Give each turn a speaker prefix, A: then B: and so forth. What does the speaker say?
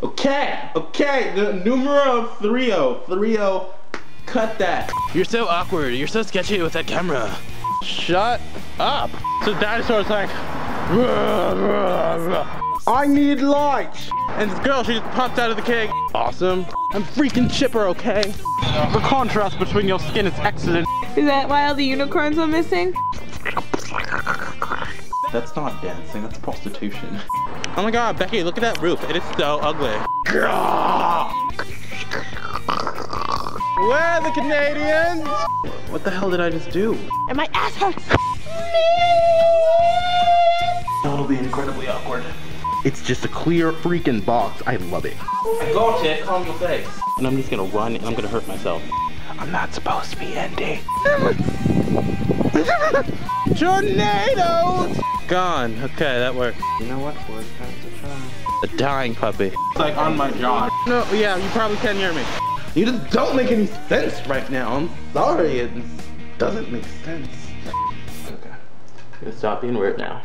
A: Okay, the numero 30. Cut that.
B: You're so awkward. You're so sketchy with that camera.
A: Shut up.
B: So the dinosaur's like,
A: I need lights.
B: and this girl, she just popped out of the cake. Awesome. I'm freaking chipper, okay? The contrast between your skin is excellent.
C: Is that why all the unicorns are missing?
A: That's not dancing, that's prostitution.
B: Oh my god, Becky, look at that roof. It is so ugly. Where are the Canadians?
A: What the hell did I just do?
C: And my ass hurts.
A: That'll be incredibly awkward.
D: It's just a clear freaking box. I love it.
A: I got it, calm your face.
B: And I'm just gonna run and I'm gonna hurt myself.
D: I'm not supposed to be Andy.
B: Tornadoes! Gone. Okay, that worked.
A: You know what? Worst time to try.
B: A dying puppy.
A: It's like on my jaw.
B: No, yeah, you probably can't hear me.
A: You just don't make any sense right now. I'm sorry, it doesn't make sense.
B: Okay. I'm gonna stop being weird now.